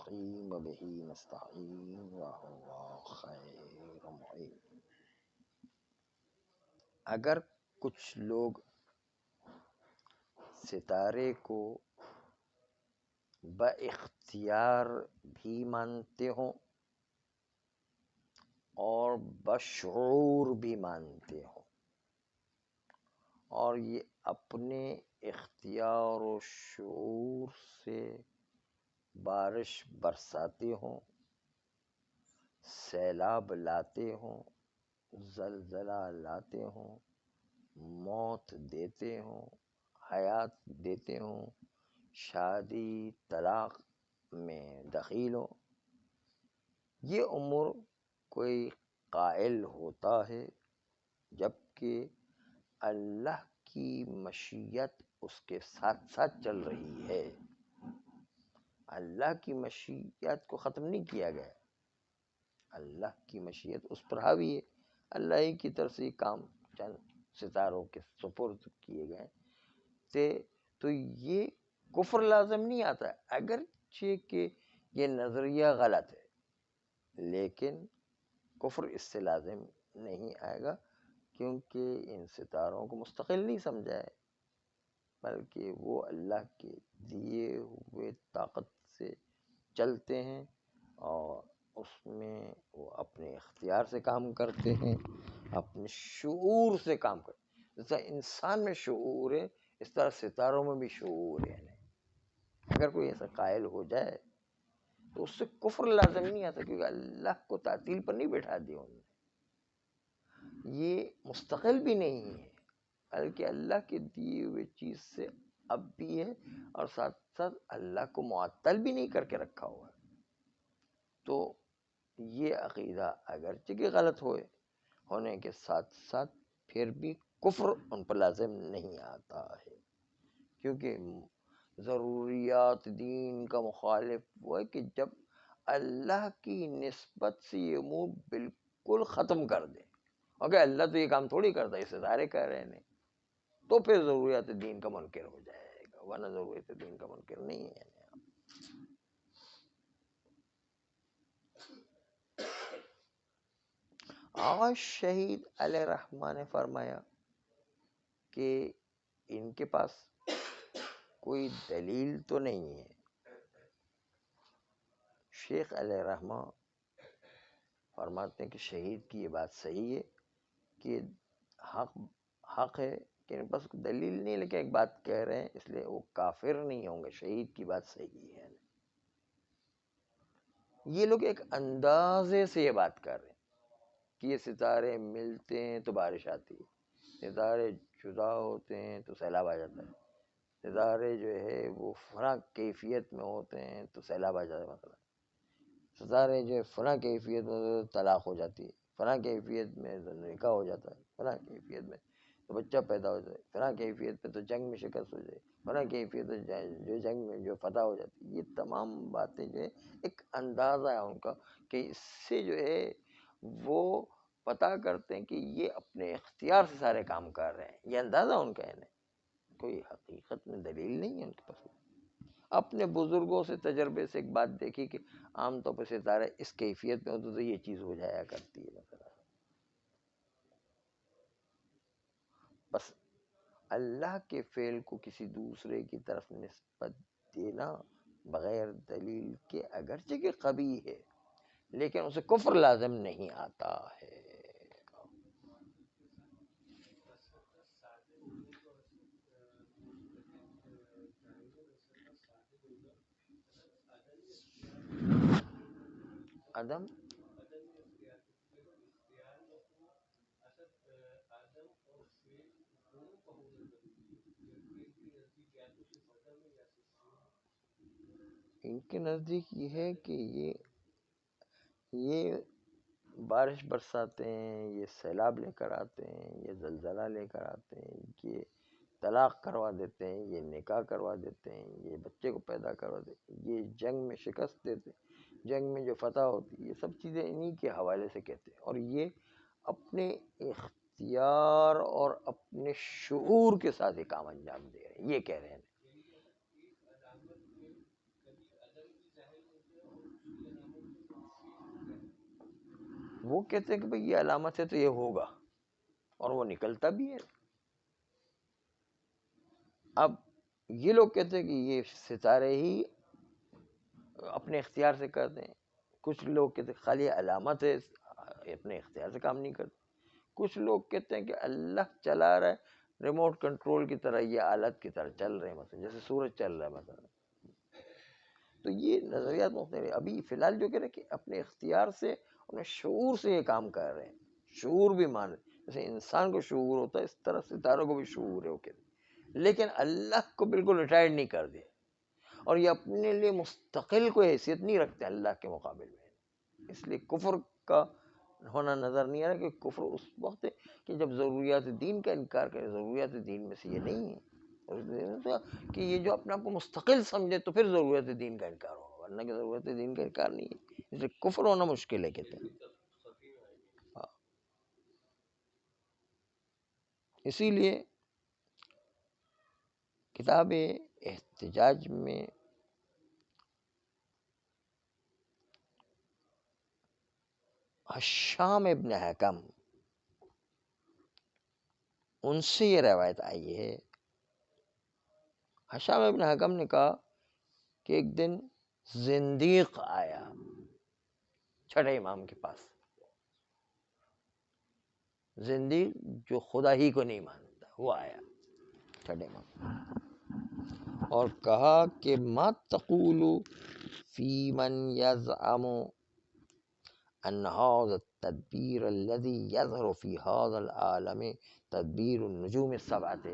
الرحیم وبہ نستعین وهو خیر معین۔ اگر کچھ لوگ ستارے کو با اختیار بھی مانتے ہوں اور بشعور بھی مانتے ہوں، اور یہ اپنے اختیار و شعور سے بارش برساتے ہوں، سیلاب لاتے ہوں، زلزلہ لاتے ہوں، موت دیتے ہوں، حیات دیتے ہوں، شادی طلاق میں دخیل ہو، یہ امور کوئی قائل ہوتا ہے، جبکہ اللہ کی مشیت اس کے ساتھ ساتھ چل رہی ہے۔ اللہ کی مشیت کو ختم نہیں کیا گیا، اللہ کی مشیت اس پر حاوی ہے، اللہ ہی کی طرف سے یہ کام چند ستاروں کے سپرد کیے گئے تو یہ کفر لازم نہیں آتا، اگرچہ کہ یہ نظریہ غلط ہے، لیکن کفر اس سے لازم نہیں آئے گا، کیونکہ ان ستاروں کو مستقل نہیں سمجھا ہے، بلکہ وہ اللہ کے دیے ہوئے طاقت سے چلتے ہیں، اور اس میں وہ اپنے اختیار سے کام کرتے ہیں، اپنے شعور سے کام کرتے ہیں۔ جیسا انسان میں شعور ہے، اس طرح ستاروں میں بھی شعور ہے۔ اگر کوئی ایسا قائل ہو جائے تو اس سے کفر لازم نہیں آتا، کیونکہ اللہ کو تعطیل پر نہیں بیٹھا دیا انہوں نے، یہ مستقل بھی نہیں ہے، بلکہ اللہ کے دیے ہوئے چیز سے اب بھی ہے، اور ساتھ ساتھ اللہ کو معطل بھی نہیں کر کے رکھا ہوا ہے۔ تو یہ عقیدہ اگرچہ کہ غلط ہونے کے ساتھ ساتھ پھر بھی کفر ان پر لازم نہیں آتا ہے، کیونکہ ضروریات دین کا مخالف وہ ہے کہ جب اللہ کی نسبت سے یہ امور بالکل ختم کر دے، اگر اللہ تو یہ کام تھوڑی کرتا ہے، ستارے کہہ رہے ہیں، تو پھر ضروریات دین کا منکر ہو جائے گا، ورنہ ضروریات دین کا منکر نہیں ہے۔ آغا شہید علیہ الرحمہ نے فرمایا کہ ان کے پاس کوئی دلیل تو نہیں ہے۔ شیخ علیہ الرحمہ فرماتے ہیں کہ شہید کی یہ بات صحیح ہے کہ حق ہے کہ ان کے پاس دلیل نہیں، لیکن ایک بات کہہ رہے ہیں، اس لیے وہ کافر نہیں ہوں گے، شہید کی بات صحیح ہے۔ یہ لوگ ایک اندازے سے یہ بات کر رہے ہیں کہ یہ ستارے ملتے ہیں تو بارش آتی ہے، ستارے جدا ہوتے ہیں تو سیلاب آ جاتا ہے، ستارے جو ہے وہ فلاں کیفیت میں ہوتے ہیں تو سیلاب آ جاتا ہے، مثلا ستارے جو ہے فلاں کیفیت میں طلاق ہو جاتی ہے، فلاں کیفیت میں نکاح ہو جاتا ہے، فلاں کیفیت میں تو بچہ پیدا ہو جائے، فلاں کیفیت میں تو جنگ میں شکست ہو جائے، فلاں کیفیت جو جنگ میں جو فتح ہو جاتی ہے۔ یہ تمام باتیں جو ہے ایک اندازہ ہے ان کا، کہ اس سے جو ہے وہ پتہ کرتے ہیں کہ یہ اپنے اختیار سے سارے کام کر رہے ہیں، یہ اندازہ ان کا ہے، کوئی حقیقت میں دلیل نہیں ہے ان کے پاس۔ اپنے بزرگوں سے تجربے سے ایک بات دیکھی کہ عام طور پر ستارے اس کیفیت میں ہوتے تو یہ چیز ہو جایا کرتی ہے، مثلا بس اللہ کے فعل کو کسی دوسرے کی طرف نسبت دینا بغیر دلیل کے اگرچہ کہ قبیح ہے، لیکن اسے کفر لازم نہیں آتا ہے۔ عدم ان کے نزدیک یہ ہے کہ یہ بارش برساتے ہیں، یہ سیلاب لے کر آتے ہیں، یہ زلزلہ لے کر آتے ہیں، یہ طلاق کروا دیتے ہیں، یہ نکاح کروا دیتے ہیں، یہ بچے کو پیدا کروا دیتے ہیں، یہ جنگ میں شکست دیتے ہیں، جنگ میں جو فتح ہوتی ہے، یہ سب چیزیں انہی کے حوالے سے کہتے ہیں، اور یہ اپنے اختیار اور اپنے شعور کے ساتھ یہ کام انجام دے رہے ہیں، یہ کہہ رہے ہیں۔ وہ کہتے ہیں کہ بھئی یہ علامت ہے تو یہ ہوگا، اور وہ نکلتا بھی ہے۔ اب یہ لوگ کہتے ہیں کہ یہ ستارے ہی اپنے اختیار سے کرتے ہیں، کچھ لوگ کہتے ہیں خالی علامت ہے، اپنے اختیار سے کام نہیں کرتے، کچھ لوگ کہتے ہیں کہ اللہ چلا رہا ہے ریموٹ کنٹرول کی طرح، یہ آلت کی طرح چل رہے ہیں، مثلا جیسے سورج چل رہا ہے مثلا۔ تو یہ نظریات مختلف ہیں۔ ابھی فی الحال جو کہہ رہے ہیں کہ اپنے اختیار سے، اپنے شعور سے یہ کام کر رہے ہیں، شعور بھی مان رہے ہیں، جیسے انسان کو شعور ہوتا ہے اس طرح ستاروں کو بھی شعور ہے، وہ کہتے ہیں، لیکن اللہ کو بالکل ریٹائرڈ نہیں کر دیا، اور یہ اپنے لیے مستقل کوئی حیثیت نہیں رکھتے اللہ کے مقابل میں۔ اس لیے کفر کا ہونا نظر نہیں آ رہا، کہ کفر اس وقت ہے کہ جب ضروریات دین کا انکار کرے، ضروریات دین میں سے یہ نہیں ہے کہ یہ جو اپنے آپ کو مستقل سمجھے تو پھر ضرورت دین کا انکار ہوگا، ورنہ کہ ضرورت دین کا انکار نہیں ہے، اس لیے کفر ہونا مشکل ہے، کہتے ہیں۔ اسی لیے کتاب احتجاج میں حشام ابن حکم، ان سے یہ روایت آئی ہے، حشام ابن حکم نے کہا کہ ایک دن زندیق آیا چھٹے امام کے پاس، زندیق جو خدا ہی کو نہیں مانتا، وہ آیا چھٹے امام، اور کہا کہ ما تقول فی من یزعم ان هذا التدبیر الذي يظهر في هذا العالم تدبیر النجوم السبعة،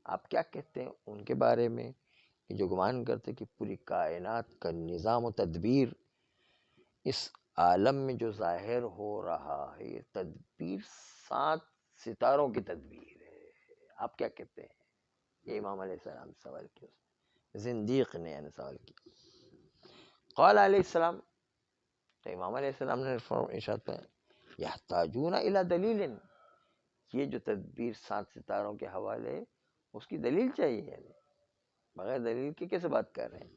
آپ کیا کہتے ہیں ان کے بارے میں کہ جو گمان کرتے کہ پوری کائنات کا نظام و تدبیر اس عالم میں جو ظاہر ہو رہا ہے، یہ تدبیر 7 ستاروں کی تدبیر ہے، آپ کیا کہتے ہیں؟ یہ امام علیہ السلام سوال کیا، زندیق نے یعنی سوال کیا۔ قال علیہ السلام، تو امام علیہ السلام نے ارشاد فرمایا، یحتاجون الی دلیل، یہ جو تدبیر 7 ستاروں کے حوالے ہے اس کی دلیل چاہیے، یعنی بغیر دلیل کے کیسے بات کر رہے ہیں؟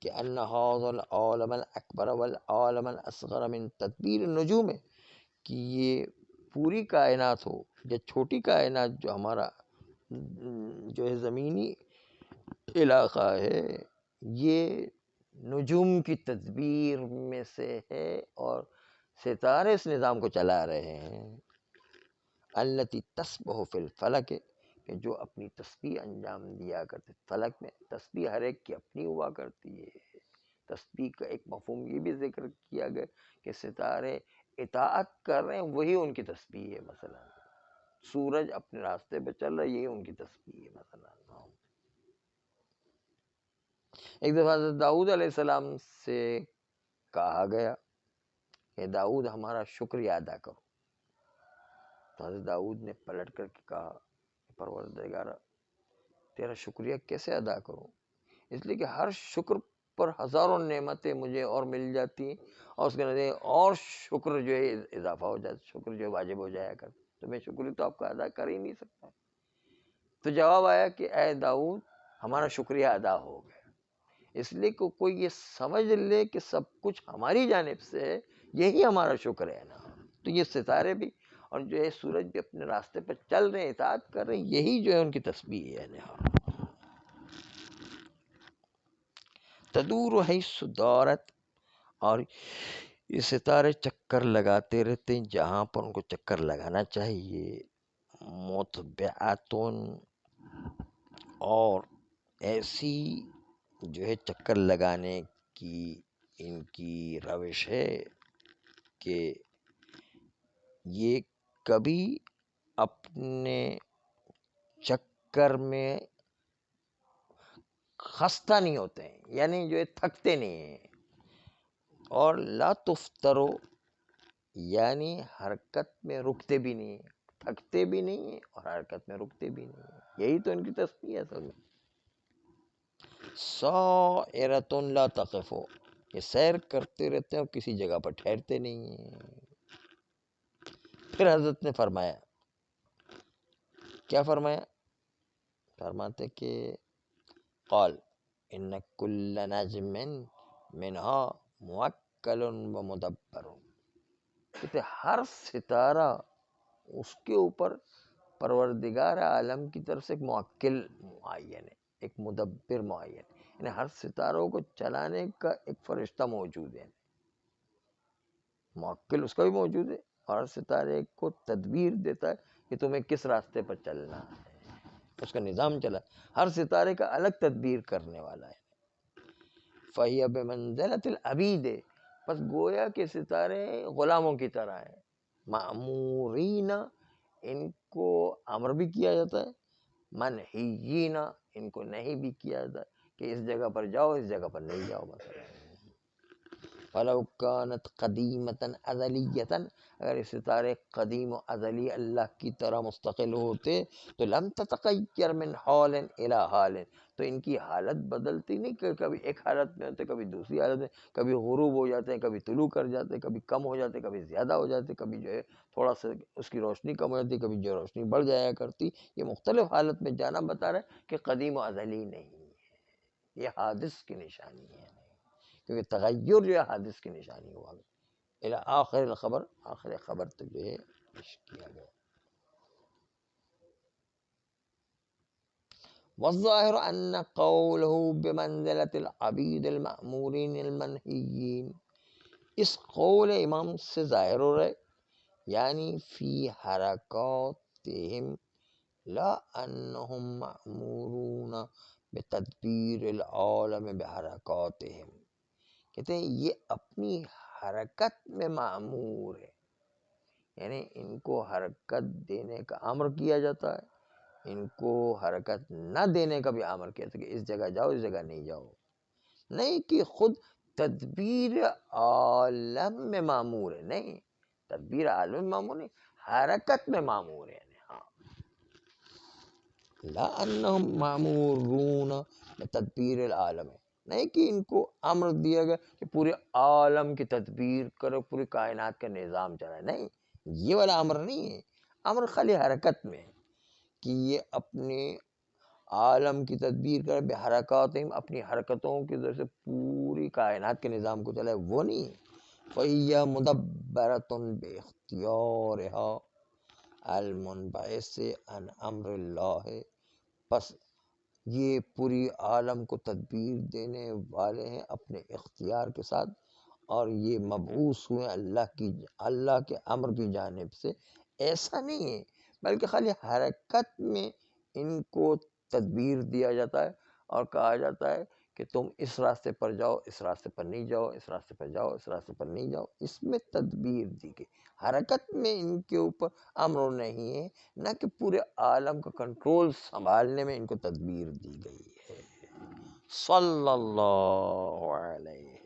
کہ ان هذا العالم الاکبر والعالم الاصغر من تدبیر النجوم، کہ یہ پوری کائنات ہو یا چھوٹی کائنات جو ہمارا جو ہے زمینی علاقہ ہے، یہ نجوم کی تدبیر میں سے ہے، اور ستارے اس نظام کو چلا رہے ہیں۔ التی تسبح فی الفلک، کہ جو اپنی تسبیح انجام دیا کرتے فلک میں، تسبیح ہر ایک کی اپنی ہوا کرتی ہے۔ تسبیح کا ایک مفہوم یہ بھی ذکر کیا گیا کہ ستارے اطاعت کر رہے ہیں، وہی ان کی تسبیح ہے، مثلا سورج اپنے راستے پہ چل رہا ہے، یہی ان کی تسبیح ہے مثلا۔ ایک دفعہ حضرت داؤد علیہ السلام سے کہا گیا کہ داؤد ہمارا شکریہ ادا کرو، تو حضرت داؤد نے پلٹ کر کے کہا، پروردگارا تیرا شکریہ کیسے ادا کروں، اس لیے کہ ہر شکر پر ہزاروں نعمتیں مجھے اور مل جاتی ہیں، اور اس کے نتیجے اور شکر جو ہے اضافہ ہو جاتا، شکر جو ہے واجب ہو جایا کرتا، تو میں شکریہ تو آپ کا ادا کر ہی نہیں سکتا۔ تو جواب آیا کہ اے داؤد ہمارا شکریہ ادا ہو گیا، اس لیے کہ کوئی یہ سمجھ لے کہ سب کچھ ہماری جانب سے ہے، یہی ہمارا شکر ہے نا۔ تو یہ ستارے بھی اور جو ہے سورج بھی اپنے راستے پر چل رہے ہیں، اطاعت کر رہے ہیں، یہی جو ہے ان کی تسبیح ہے نا۔ تدور حیث دارت، اور یہ ستارے چکر لگاتے رہتے ہیں جہاں پر ان کو چکر لگانا چاہیے، متبعاتن، اور ایسی جو ہے چکر لگانے کی ان کی روش ہے کہ یہ کبھی اپنے چکر میں خستہ نہیں ہوتے ہیں، یعنی جو ہے تھکتے نہیں ہیں، اور لا تفترو، یعنی حرکت میں رکتے بھی نہیں ہیں، تھکتے بھی نہیں ہیں اور حرکت میں رکتے بھی نہیں ہیں، یہی تو ان کی تسبیح ہے اصل میں۔ سائرۃ لا تقف، یہ سیر کرتے رہتے ہیں اور کسی جگہ پر ٹھہرتے نہیں ہیں۔ پھر حضرت نے فرمایا، کیا فرمایا؟ فرماتے کہ قال ان کل نجم منها موکل و مدبر، کہتے ہر ستارہ اس کے اوپر پروردگار عالم کی طرف سے ایک موکل معین ہے، ایک مدبر معین ہے، یعنی ہر ستاروں کو چلانے کا ایک فرشتہ موجود ہے، موکل اس کا بھی موجود ہے، اور ہر ستارے کو تدبیر دیتا ہے کہ تمہیں کس راستے پر چلنا ہے، اس کا نظام چلا، ہر ستارے کا الگ تدبیر کرنے والا ہے۔ فَهِيَ بِمَنزِلَةِ الْعَبِيدِ، بس گویا کہ ستارے غلاموں کی طرح ہیں، مأمورین، ان کو امر بھی کیا جاتا ہے، منہیین، ان کو نہیں بھی کیا جاتا ہے کہ اس جگہ پر جاؤ، اس جگہ پر نہیں جاؤ مثلا۔ فَلَوْ كَانَتْ قَدِيمَةً أَزَلِيَّةً، اگر یہ ستارے قدیم و ازلی اللہ کی طرح مستقل ہوتے تو لم تتغیر من حال الی حال، تو ان کی حالت بدلتی نہیں، کہ کبھی ایک حالت میں ہوتے کبھی دوسری حالت میں، کبھی غروب ہو جاتے ہیں، کبھی طلوع کر جاتے ہیں، کبھی کم ہو جاتے ہیں، کبھی زیادہ ہو جاتے ہیں، کبھی جو ہے تھوڑا سا اس کی روشنی کم ہو جاتی، کبھی جو روشنی بڑھ جایا کرتی، یہ مختلف حالت میں جانا بتا رہا ہے کہ قدیم و ازلی نہیں ہے، یہ حادث کی نشانی ہے، کیونکہ تغیر جو ہے حادث کی نشانی ہوا گیا۔ الى آخر الخبر، آخر خبر تک جو ہے پیش کیا گیا۔ والظاہر ان قولہ بمنزلۃ العبید المأمورین المنہیین، اس قول امام سے ظاہر ہو رہا ہے یعنی فی حرکاتہم لا انہم مأمورون بتدبیر العالم بحرکاتہم، کہتے ہیں یہ اپنی حرکت میں معمور ہے، یعنی ان کو حرکت دینے کا امر کیا جاتا ہے، ان کو حرکت نہ دینے کا بھی امر کیا جاتا ہے کہ اس جگہ جاؤ، اس جگہ نہیں جاؤ، نہیں کہ خود تدبیر عالم میں معمور ہے، نہیں، تدبیر عالم میں معمور نہیں، حرکت میں معمور ہے، ہاں، لا انہم معمورون بتدبیر العالم، نہیں کہ ان کو امر دیا گیا کہ پورے عالم کی تدبیر کرو، پوری کائنات کا نظام چلائے، نہیں، یہ والا امر نہیں ہے، امر خالی حرکت میں ہے کہ یہ اپنے عالم کی تدبیر کرے، بحرکات، اپنی حرکتوں کی وجہ سے پوری کائنات کے نظام کو چلائے، وہ نہیں ہے۔ فَهِيَ مُدَبَّرَةٌ بِاخْتِيَارِهَا المنبعث عن امر اللہ، پس یہ پوری عالم کو تدبیر دینے والے ہیں اپنے اختیار کے ساتھ، اور یہ مبعوث ہوئے اللہ کے امر کی جانب سے، ایسا نہیں ہے، بلکہ خالی حرکت میں ان کو تدبیر دیا جاتا ہے اور کہا جاتا ہے کہ تم اس راستے پر جاؤ، اس راستے پر نہیں جاؤ، اس راستے پر جاؤ، اس راستے پر نہیں جاؤ، اس میں تدبیر دی گئی، حرکت میں ان کے اوپر امر نہیں ہے، نہ کہ پورے عالم کا کنٹرول سنبھالنے میں ان کو تدبیر دی گئی ہے۔ صلی اللہ علیہ